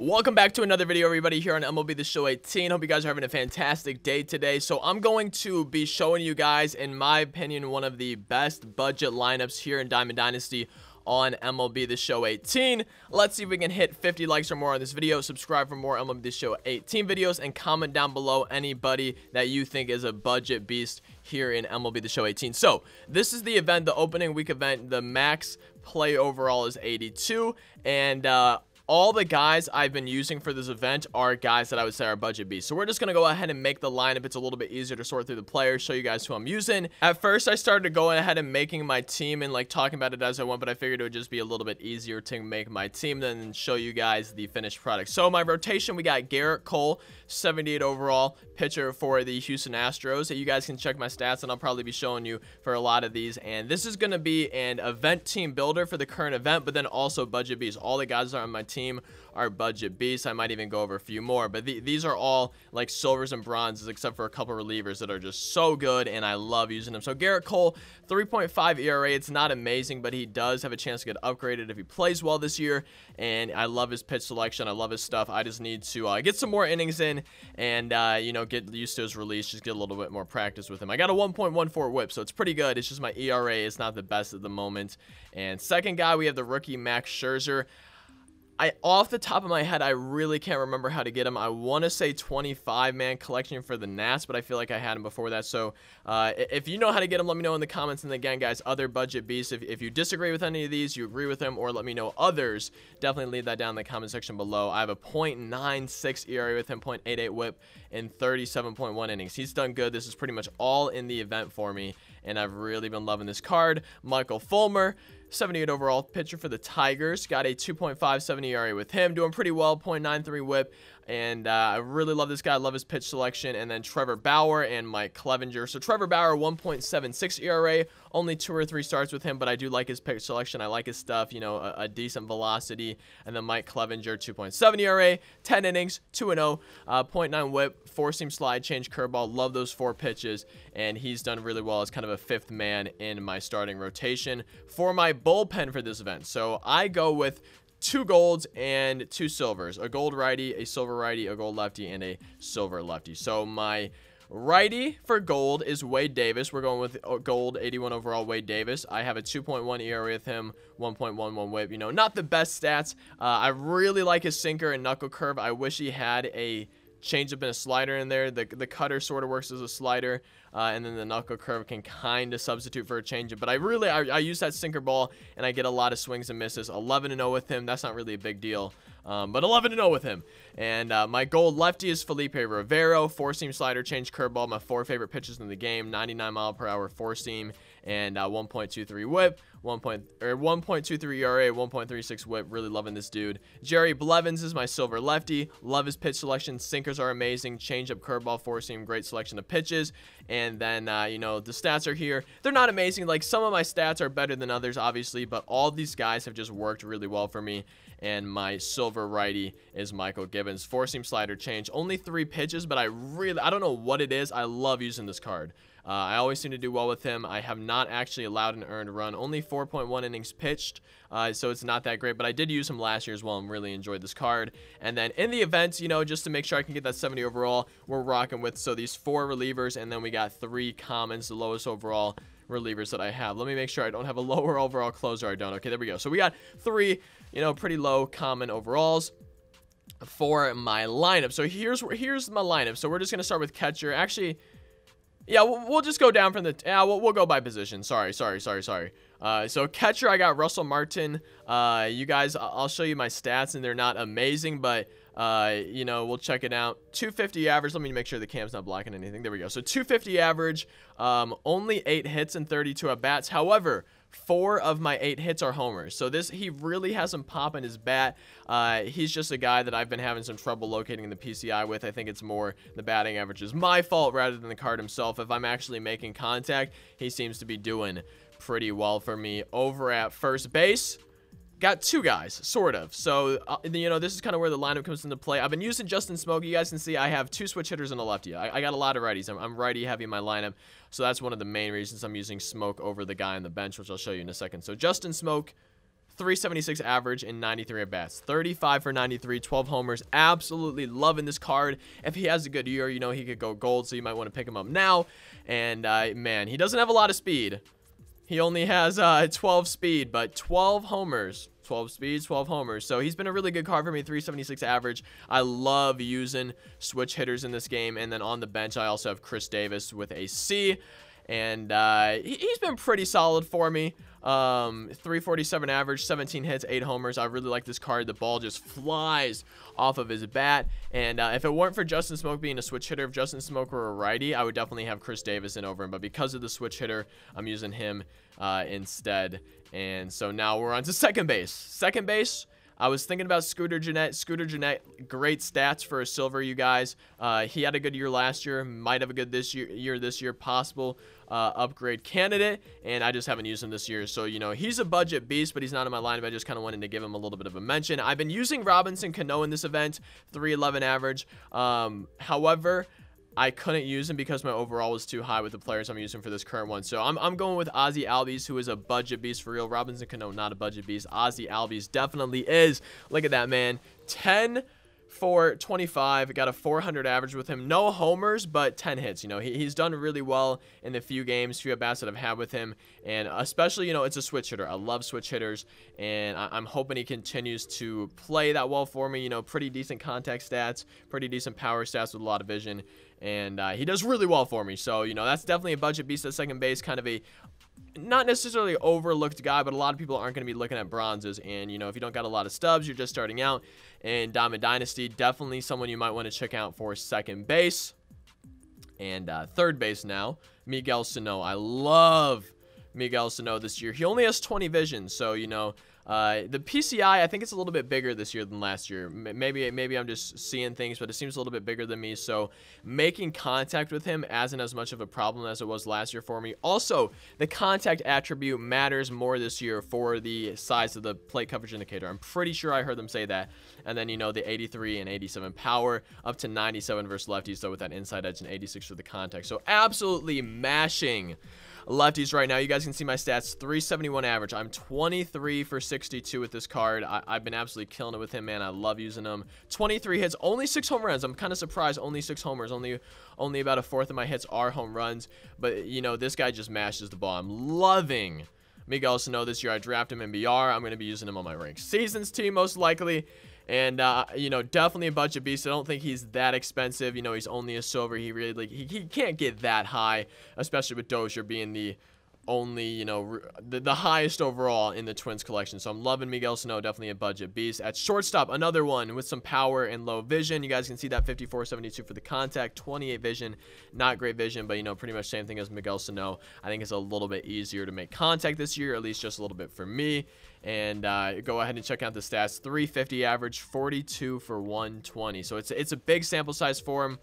Welcome back to another video, everybody, here on MLB The Show 18. Hope you guys are having a fantastic day today. So I'm going to be showing you guys, in my opinion, one of the best budget lineups here in Diamond Dynasty on MLB The Show 18. Let's see if we can hit 50 likes or more on this video. Subscribe for more MLB The Show 18 videos, and comment down below anybody that you think is a budget beast here in MLB The Show 18. So this is the event, the opening week event. The max play overall is 82, and all the guys I've been using for this event are guys that I would say are budget beasts. So we're just going to go ahead and make the lineup. It's a little bit easier to sort through the players, show you guys who I'm using. At first, I started going ahead and making my team and like talking about it as I went, but I figured it would just be a little bit easier to make my team than show you guys the finished product. So my rotation, we got Garrett Cole, 78 overall, pitcher for the Houston Astros. You guys can check my stats, and I'll probably be showing you for a lot of these. And this is going to be an event team builder for the current event, but then also budget beasts. All the guys that are on my team are budget beasts. I might even go over a few more, but these are all like silvers and bronzes, except for a couple relievers that are just so good, and I love using them. So Garrett Cole, 3.5 ERA. It's not amazing, but he does have a chance to get upgraded if he plays well this year, and I love his pitch selection. I love his stuff. I just need to get some more innings in and you know, get used to his release, just get a little bit more practice with him. I got a 1.14 whip, so it's pretty good. It's just my ERA is not the best at the moment. And second guy, we have the rookie Max Scherzer. Off the top of my head, I really can't remember how to get him. I want to say 25-man collection for the Nats, but I feel like I had him before that. So if you know how to get him, let me know in the comments. And again, guys, other budget beasts, if you disagree with any of these, you agree with them, or let me know others, definitely leave that down in the comment section below. I have a .96 ERA with him, .88 whip, and 37.1 innings. He's done good. This is pretty much all in the event for me, and I've really been loving this card. Michael Fulmer, 78 overall, pitcher for the Tigers. Got a 2.57 ERA with him. Doing pretty well, .93 whip. And I really love this guy. I love his pitch selection. And then Trevor Bauer and Mike Clevenger. So Trevor Bauer, 1.76 ERA. Only 2 or 3 starts with him, but I do like his pitch selection. I like his stuff, you know, a decent velocity. And then Mike Clevenger, 2.7 ERA, 10 innings, 2-0, .9 whip, 4-seam slide, change, curveball. Love those 4 pitches. And he's done really well as kind of a 5th man in my starting rotation for my bullpen for this event. So I go with 2 golds and 2 silvers, a gold righty, a silver righty, a gold lefty, and a silver lefty. So my righty for gold is Wade Davis. We're going with gold, 81 overall, Wade Davis. I have a 2.1 ERA with him, 1.11 whip. You know, not the best stats. I really like his sinker and knuckle curve. I wish he had a changeup and a slider in there. The cutter sort of works as a slider, and then the knuckle curve can kind of substitute for a changeup. But I use that sinker ball, and I get a lot of swings and misses. 11-0 with him. That's not really a big deal, but 11-0 with him. And my gold lefty is Felipe Rivero, 4-seam slider, change, curveball. My 4 favorite pitches in the game: 99-mile-per-hour 4-seam and 1.23 whip, 1.23 ERA, 1.36 whip. Really loving this dude. Jerry Blevins is my silver lefty. Love his pitch selection. Sinkers are amazing. Changeup, curveball, 4-seam, great selection of pitches. And then you know, the stats are here. They're not amazing. Like, some of my stats are better than others, obviously, but all these guys have just worked really well for me. And my silver righty is Michael Gibbons, 4-seam slider, change. Only 3 pitches, but I don't know what it is. I love using this card. I always seem to do well with him. I have not actually allowed an earned run. Only 4.1 innings pitched, so it's not that great. But I did use him last year as well and really enjoyed this card. And then in the event, you know, just to make sure I can get that 70 overall, we're rocking with, so these 4 relievers, and then we got 3 commons, the lowest overall relievers that I have. Let me make sure I don't have a lower overall closer. I don't. Okay, there we go. So we got 3, you know, pretty low common overalls for my lineup. So here's my lineup. So we're just going to start with catcher. Actually, yeah, we'll just go down from the... Yeah, we'll go by position. Sorry. So catcher, I got Russell Martin. You guys, I'll show you my stats, and they're not amazing, but you know, we'll check it out. 250 average. Let me make sure the cam's not blocking anything. There we go. So 250 average. Only 8 hits and 32 at bats. However, 4 of my 8 hits are homers. So he really has some pop in his bat. He's just a guy that I've been having some trouble locating the PCI with. I think it's more the batting average is my fault rather than the card himself. If I'm actually making contact, he seems to be doing pretty well for me. Over at first base, got 2 guys, sort of. So, you know, this is kind of where the lineup comes into play. I've been using Justin Smoke. You guys can see I have 2 switch hitters and a lefty. I got a lot of righties. I'm righty heavy in my lineup. So that's one of the main reasons I'm using Smoke over the guy on the bench, which I'll show you in a second. So Justin Smoke, 376 average and 93 at bats. 35 for 93, 12 homers. Absolutely loving this card. If he has a good year, you know, he could go gold, so you might want to pick him up now. And, man, he doesn't have a lot of speed. He only has 12 speed, but 12 homers. 12 speed, 12 homers. So he's been a really good card for me. 376 average. I love using switch hitters in this game. And then on the bench, I also have Chris Davis with a C. And he's been pretty solid for me. 347 average, 17 hits, 8 homers. I really like this card. The ball just flies off of his bat. And if it weren't for Justin Smoak being a switch hitter, if Justin Smoak were a righty, I would definitely have Chris Davis in over him. But because of the switch hitter, I'm using him instead. And so now we're on to second base. Second base, I was thinking about Scooter Gennett. Scooter Gennett, great stats for a silver, you guys. He had a good year last year. Might have a good this year, possible upgrade candidate. And I just haven't used him this year. So, you know, he's a budget beast, but he's not in my lineup. I just kind of wanted to give him a little bit of a mention. I've been using Robinson Cano in this event, 311 average. However, I couldn't use him because my overall was too high with the players I'm using for this current one. So I'm going with Ozzy Albies, who is a budget beast for real. Robinson Cano, not a budget beast. Ozzy Albies definitely is. Look at that, man. 10 for 25. Got a 400 average with him. No homers, but 10 hits. You know, he's done really well in the few at-bats that I've had with him. And especially, you know, it's a switch hitter. I love switch hitters. And I'm hoping he continues to play that well for me. You know, pretty decent contact stats, pretty decent power stats with a lot of vision. And he does really well for me. So, you know, that's definitely a budget beast at second base. Kind of a not necessarily overlooked guy, but a lot of people aren't going to be looking at bronzes. And, you know, if you don't got a lot of stubs, you're just starting out in Diamond Dynasty, definitely someone you might want to check out for second base. And third base now, Miguel Sano. I love Miguel Sano this year. He only has 20 vision, so, you know, the PCI, I think it's a little bit bigger this year than last year. Maybe I'm just seeing things, but it seems a little bit bigger than me. So making contact with him isn't as much of a problem as it was last year for me. Also, the contact attribute matters more this year for the size of the plate coverage indicator. I'm pretty sure I heard them say that. And then, you know, the 83 and 87 power, up to 97 versus lefties, though, with that inside edge, and 86 for the contact. So absolutely mashing lefties right now. You guys can see my stats. 371 average. I'm 23 for 62 with this card. I've been absolutely killing it with him, man. I love using him. 23 hits, only 6 home runs. I'm kind of surprised, only 6 homers. Only about a fourth of my hits are home runs. But, you know, this guy just mashes the ball. I'm loving Miguel Sano this year. I drafted him in BR. I'm going to be using him on my ranked seasons team most likely. And, you know, definitely a budget beast. I don't think he's that expensive. You know, he's only a silver. He really, like, he can't get that high, especially with Dozier being the only, you know, the highest overall in the Twins collection. So I'm loving Miguel Sano, definitely a budget beast. At shortstop, another one with some power and low vision. You guys can see that 54-72 for the contact, 28 vision, not great vision, but, you know, pretty much same thing as Miguel Sano. I think it's a little bit easier to make contact this year, at least just a little bit for me. And go ahead and check out the stats. 350 average, 42 for 120. So it's a big sample size for him.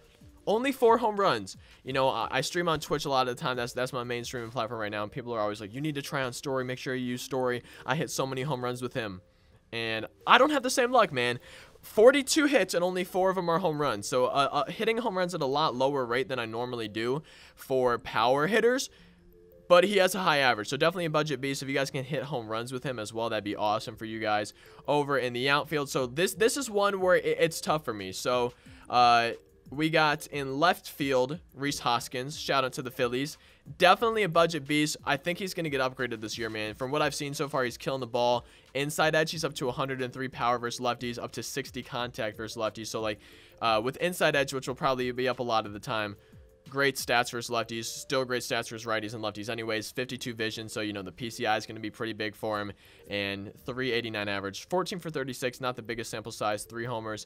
Only 4 home runs. You know, I stream on Twitch a lot of the time. That's my main streaming platform right now. And people are always like, you need to try on Story. Make sure you use Story. I hit so many home runs with him. And I don't have the same luck, man. 42 hits and only 4 of them are home runs. So hitting home runs at a lot lower rate than I normally do for power hitters. But he has a high average, so definitely a budget beast. If you guys can hit home runs with him as well, that'd be awesome for you guys over in the outfield. So this is one where it's tough for me. So we got in left field, Rhys Hoskins. Shout out to the Phillies. Definitely a budget beast. I think he's going to get upgraded this year, man. From what I've seen so far, he's killing the ball. Inside edge, he's up to 103 power versus lefties, up to 60 contact versus lefties. So, like, with inside edge, which will probably be up a lot of the time, great stats versus lefties. Still great stats versus righties and lefties anyways. 52 vision, so, you know, the PCI is going to be pretty big for him. And 389 average. 14 for 36, not the biggest sample size. 3 homers.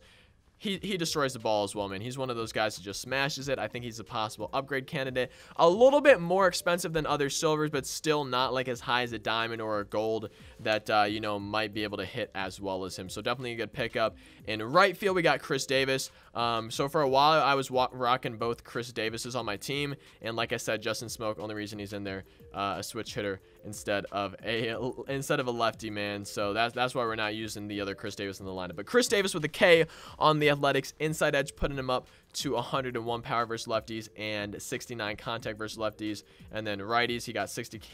He destroys the ball as well, man. He's one of those guys who just smashes it. I think he's a possible upgrade candidate. A little bit more expensive than other silvers, but still not like as high as a diamond or a gold that, you know, might be able to hit as well as him. So definitely a good pickup. In right field, we got Chris Davis. So for a while, I was rocking both Chris Davises on my team. And like I said, Justin Smoak, only reason he's in there, a switch hitter instead of a lefty, man. So that's why we're not using the other Chris Davis in the lineup. But Chris Davis with a K on the Athletics, inside edge, putting him up to 101 power versus lefties and 69 contact versus lefties. And then righties, he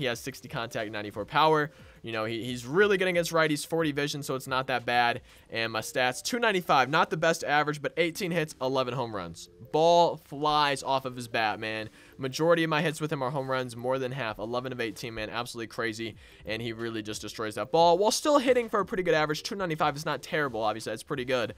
has 60 contact, 94 power. You know, he's really good against righties, 40 vision, so it's not that bad. And my stats, 295, not the best average, but 18 hits, 11 home runs. Ball flies off of his bat, man. Majority of my hits with him are home runs, more than half, 11 of 18, man. Absolutely crazy. And he really just destroys that ball while still hitting for a pretty good average. 295 is not terrible, obviously. It's pretty good.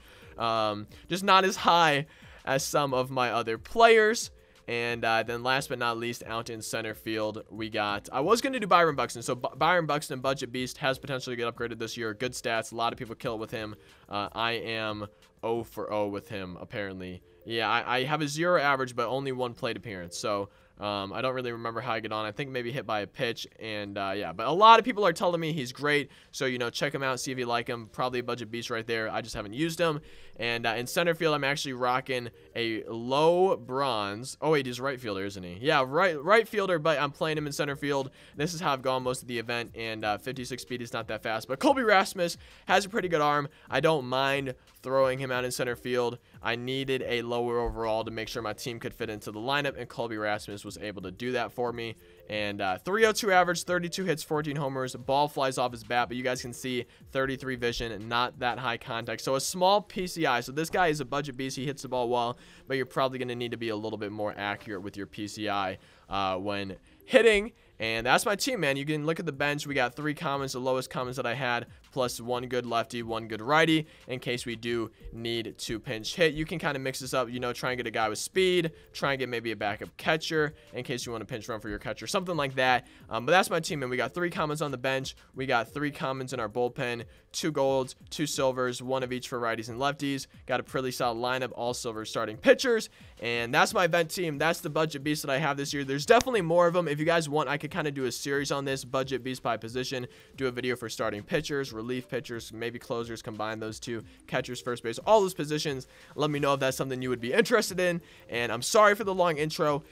Just not as high as some of my other players. And then last but not least, out in center field, we got, I was going to do Byron Buxton. So Byron Buxton, budget beast, has potential to get upgraded this year. Good stats. A lot of people kill it with him. I am 0 for 0 with him, apparently. Yeah, I have a 0 average, but only 1 plate appearance. So I don't really remember how I get on. I think maybe hit by a pitch. And yeah, but a lot of people are telling me he's great. So, you know, check him out, see if you like him. Probably a budget beast right there. I just haven't used him. And in center field, I'm actually rocking a low bronze. Oh, wait, he's right fielder, isn't he? Yeah, right fielder, but I'm playing him in center field. This is how I've gone most of the event. And 56 speed is not that fast. But Colby Rasmus has a pretty good arm. I don't mind throwing him out in center field. I needed a lower overall to make sure my team could fit into the lineup, and Colby Rasmus was able to do that for me. And 302 average, 32 hits, 14 homers. Ball flies off his bat, but you guys can see 33 vision, not that high contact. So a small PCI. So this guy is a budget beast. He hits the ball well, but you're probably going to need to be a little bit more accurate with your PCI when hitting. And that's my team, man. You can look at the bench. We got 3 commons, the lowest commons that I had, plus 1 good lefty, 1 good righty, in case we do need to pinch hit. You can kind of mix this up, you know, try and get a guy with speed, try and get maybe a backup catcher in case you want to pinch run for your catcher, something like that. But that's my team, and we got 3 commons on the bench. We got 3 commons in our bullpen, 2 golds, 2 silvers, 1 of each for righties and lefties. Got a pretty solid lineup, all silver starting pitchers. And that's my event team. That's the budget beast that I have this year. There's definitely more of them. If you guys want, I could kind of do a series on this, budget beast by position, do a video for starting pitchers, relief pitchers, maybe closers, combine those 2, catchers, first base, all those positions. Let me know if that's something you would be interested in. And I'm sorry for the long intro.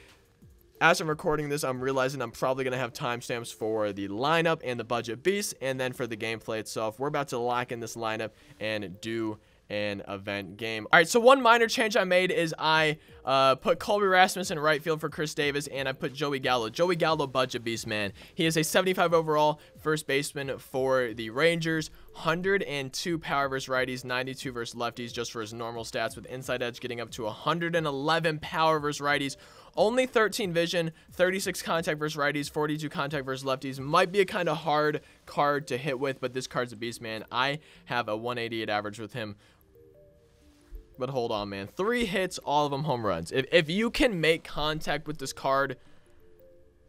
As I'm recording this, I'm realizing I'm probably going to have timestamps for the lineup and the budget beast, and then for the gameplay itself. We're about to lock in this lineup and do an event game. All right, so one minor change I made is I put Colby Rasmus in right field for Chris Davis, and I put Joey Gallo. Joey Gallo, budget beast, man. He is a 75 overall first baseman for the Rangers. 102 power versus righties, 92 versus lefties, just for his normal stats, with inside edge getting up to 111 power versus righties. Only 13 vision, 36 contact versus righties, 42 contact versus lefties. Might be a kind of hard card to hit with, but this card's a beast, man. I have a 188 average with him. But hold on, man. 3 hits, all of them home runs. If you can make contact with this card,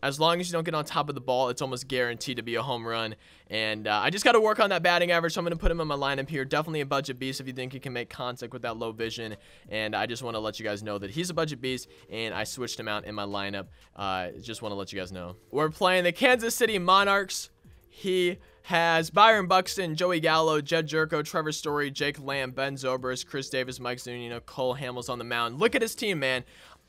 as long as you don't get on top of the ball, it's almost guaranteed to be a home run. And I just got to work on that batting average, so I'm going to put him in my lineup here. Definitely a budget beast if you think he can make contact with that low vision. And I just want to let you guys know that he's a budget beast, and I switched him out in my lineup. Just want to let you guys know. We're playing the Kansas City Monarchs. He has Byron Buxton, Joey Gallo, Jed Jerko, Trevor Story, Jake Lamb, Ben Zobrist, Chris Davis, Mike Zunino, Cole Hamels on the mound. Look at his team, man.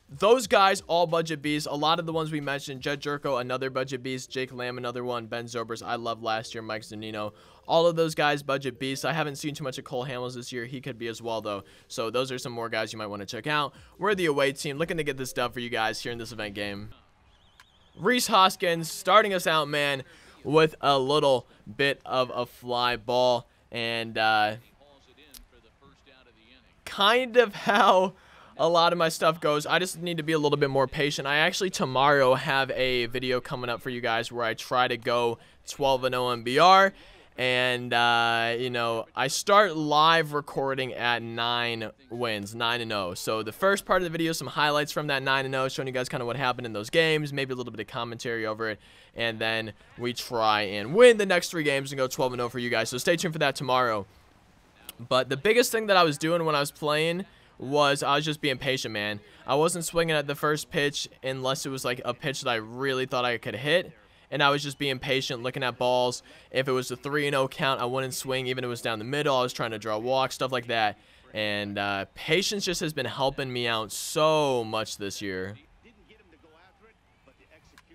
Those guys, all budget beasts. A lot of the ones we mentioned, Jed Jerko, another budget beast, Jake Lamb, another one, Ben Zobrist, I loved last year, Mike Zunino. All of those guys, budget beasts. I haven't seen too much of Cole Hamels this year. He could be as well, though. So those are some more guys you might want to check out. We're the away team, looking to get this dub for you guys here in this event game. Reese Hoskins starting us out, man, with a little bit of a fly ball. And kind of how a lot of my stuff goes. I just need to be a little bit more patient. I actually tomorrow have a video coming up for you guys where I try to go 12-0 MBR. And, you know, I start live recording at 9 wins, 9-0. So the first part of the video, some highlights from that 9-0, showing you guys kind of what happened in those games, maybe a little bit of commentary over it. And then we try and win the next 3 games and go 12-0 for you guys. So stay tuned for that tomorrow. But the biggest thing that I was doing when I was playing was I was just being patient, man. I wasn't swinging at the first pitch unless it was like a pitch that I really thought I could hit. And I was just being patient, looking at balls. If it was a 3-0 count, I wouldn't swing. Even if it was down the middle, I was trying to draw walks, stuff like that. And patience just has been helping me out so much this year.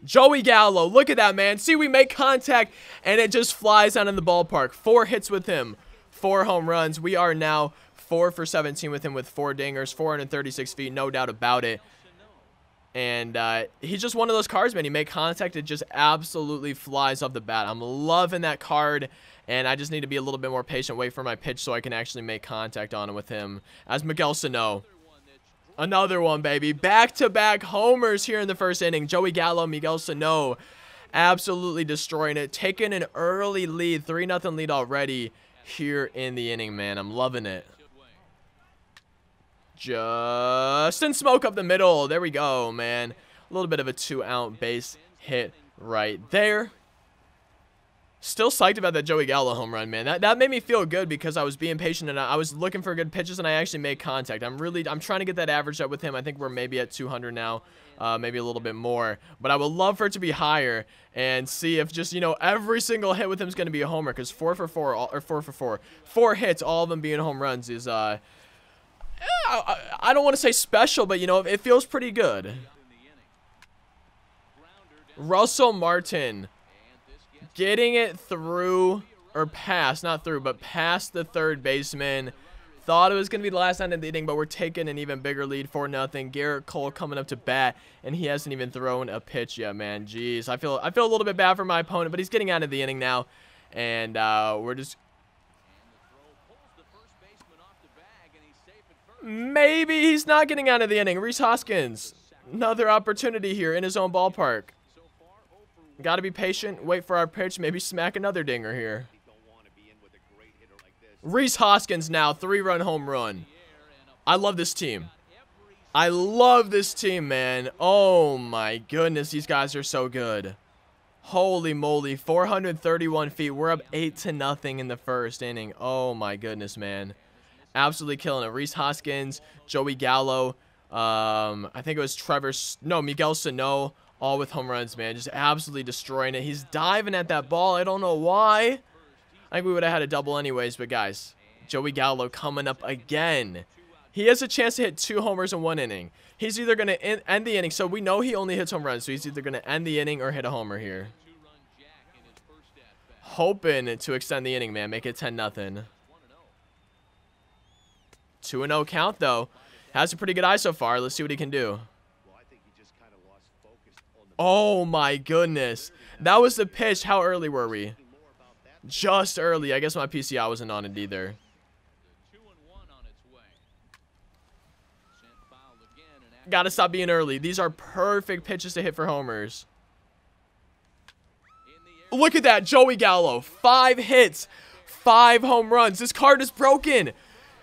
Joey Gallo, look at that, man. See, we make contact, and it just flies out in the ballpark. 4 hits with him, 4 home runs. We are now 4 for 17 with him with 4 dingers, 436 feet, no doubt about it. And he's just one of those cards, man. He make contact, it just absolutely flies off the bat. I'm loving that card, and I just need to be a little bit more patient, wait for my pitch so I can actually make contact on it with him. As Miguel Sano. Another one, baby. Back-to-back homers here in the first inning. Joey Gallo, Miguel Sano, absolutely destroying it. Taking an early lead, 3-0 lead already here in the inning, man. I'm loving it. Justin Smoke up the middle. There we go, man. A little bit of a 2-out base hit right there. Still psyched about that Joey Gallo home run, man. That made me feel good because I was being patient and I was looking for good pitches and I actually made contact. I'm trying to get that average up with him. I think we're maybe at 200 now, maybe a little bit more. But I would love for it to be higher and see if just, you know, every single hit with him is going to be a homer, because 4 hits, all of them being home runs is I don't want to say special, but, you know, it feels pretty good. Russell Martin getting it through, or past, not through, but past the third baseman. Thought it was going to be the last end of the inning, but we're taking an even bigger lead, 4-0. Garrett Cole coming up to bat, and he hasn't even thrown a pitch yet, man. Jeez, I feel a little bit bad for my opponent, but he's getting out of the inning now, and we're just... Maybe he's not getting out of the inning. Rhys Hoskins, another opportunity here in his own ballpark. Got to be patient, wait for our pitch, maybe smack another dinger here. Rhys Hoskins now, 3-run home run. I love this team. I love this team, man. Oh my goodness, these guys are so good. Holy moly, 431 feet. We're up 8-0 in the first inning. Oh my goodness, man. Absolutely killing it. Rhys Hoskins, Joey Gallo, I think it was Miguel Sano, all with home runs, man. Just absolutely destroying it. He's diving at that ball. I don't know why. I think we would have had a double anyways, but guys, Joey Gallo coming up again. He has a chance to hit 2 homers in 1 inning. He's either going to end the inning, so we know he only hits home runs, so he's either going to end the inning or hit a homer here. Hoping to extend the inning, man. Make it 10-0. 2-0 count, though. Has a pretty good eye so far. Let's see what he can do. Oh, my goodness. That was the pitch. How early were we? Just early. I guess my PCI wasn't on it either. Gotta stop being early. These are perfect pitches to hit for homers. Look at that. Joey Gallo. 5 hits. 5 home runs. This card is broken.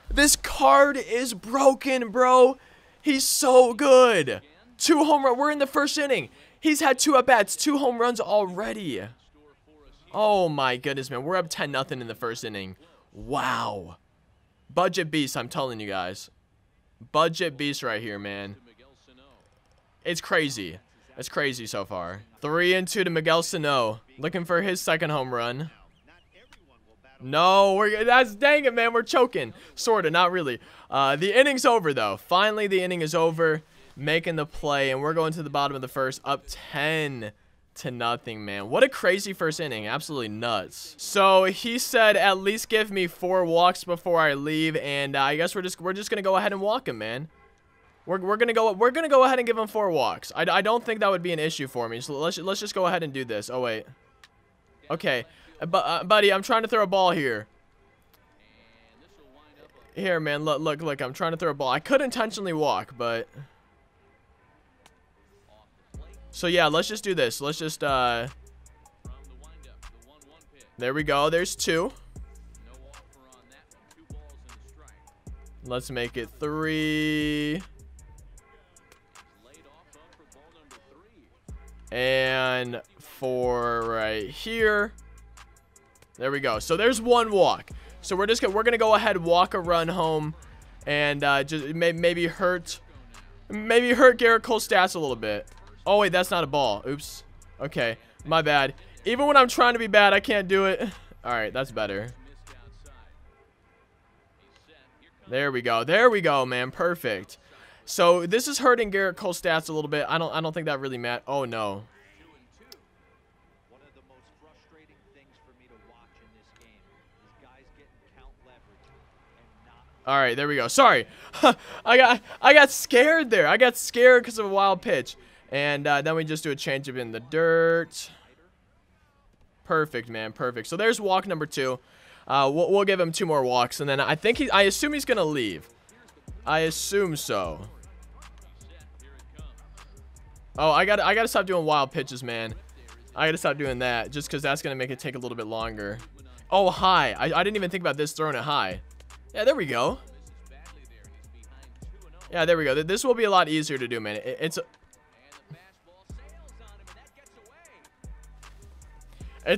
This card is broken, bro. He's so good. 2 home runs. We're in the first inning. He's had 2 at-bats, 2 home runs already. Oh, my goodness, man. We're up 10-0 in the first inning. Wow. Budget beast, I'm telling you guys. Budget beast right here, man. It's crazy. It's crazy so far. 3-2 to Miguel Sano. Looking for his second home run. No, dang it, man. We're choking. Sorta, not really. The inning's over, though. Finally, the inning is over. Making the play, and we're going to the bottom of the first, up 10-0, man. What a crazy first inning. Absolutely nuts. So he said, at least give me 4 walks before I leave, and I guess we're just gonna go ahead and walk him, man. We're gonna go ahead and give him 4 walks. I don't think that would be an issue for me. So let's just go ahead and do this. Oh wait. Okay. Buddy, I'm trying to throw a ball here. Here, man, look, I'm trying to throw a ball. I could intentionally walk, but... So, yeah, let's just do this. Let's just, there we go. There's 2. Let's make it 3. And 4 right here. There we go. So there's 1 walk. So we're gonna go ahead, walk a run home, and just maybe hurt Garrett Cole's stats a little bit. Oh wait, that's not a ball. Oops. Okay, my bad. Even when I'm trying to be bad, I can't do it. All right, that's better. There we go. There we go, man. Perfect. So this is hurting Garrett Cole's stats a little bit. I don't think that really matters. Oh no. All right, there we go. Sorry. I got scared there. I got scared because of a wild pitch. And then we just do a changeup in the dirt. Perfect, man. Perfect. So there's walk number 2. We'll give him 2 more walks, and then I assume he's gonna leave. I assume so. Oh, I gotta stop doing wild pitches, man. I gotta stop doing that just because that's gonna make it take a little bit longer. Oh, high. I didn't even think about this throwing it high. Yeah, there we go. Yeah, there we go. This will be a lot easier to do, man. It's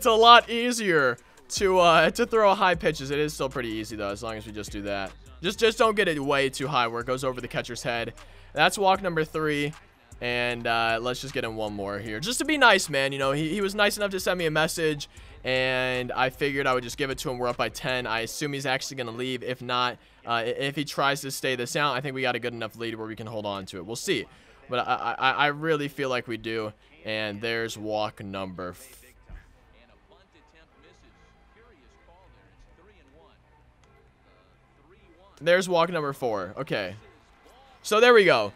a lot easier to throw high pitches. It is still pretty easy though, as long as we just do that. Just don't get it way too high where it goes over the catcher's head. That's walk number 3. And let's just get in one more here, just to be nice, man. You know, he was nice enough to send me a message, and I figured I would just give it to him. We're up by 10. I assume he's actually gonna leave. If not, if he tries to stay this out, I think we got a good enough lead where we can hold on to it. We'll see, but I really feel like we do. And there's walk number 4. There's walk number 4. Okay. So there we go.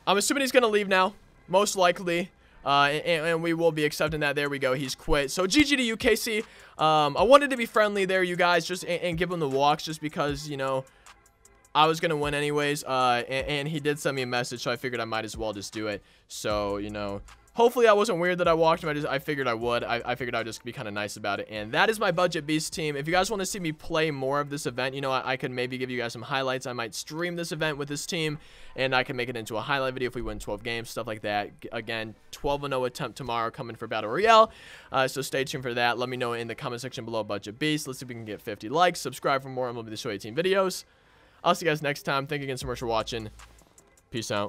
I'm assuming he's going to leave now. Most likely. And we will be accepting that. There we go. He's quit. So GG to you, KC. I wanted to be friendly there, you guys, just and give him the walks just because, you know, I was going to win anyways. And he did send me a message, so I figured I might as well just do it. So, you know, hopefully I wasn't weird that I walked him. I figured I would. I figured I'd just be kind of nice about it. And that is my Budget Beast team. If you guys want to see me play more of this event, you know, I could maybe give you guys some highlights. I might stream this event with this team, and I can make it into a highlight video if we win 12 games, stuff like that. Again, 12-0 attempt tomorrow coming for Battle Royale. So stay tuned for that. Let me know in the comment section below, Budget Beast. Let's see if we can get 50 likes. Subscribe for more MLB The Show 18 videos. I'll see you guys next time. Thank you again so much for watching. Peace out.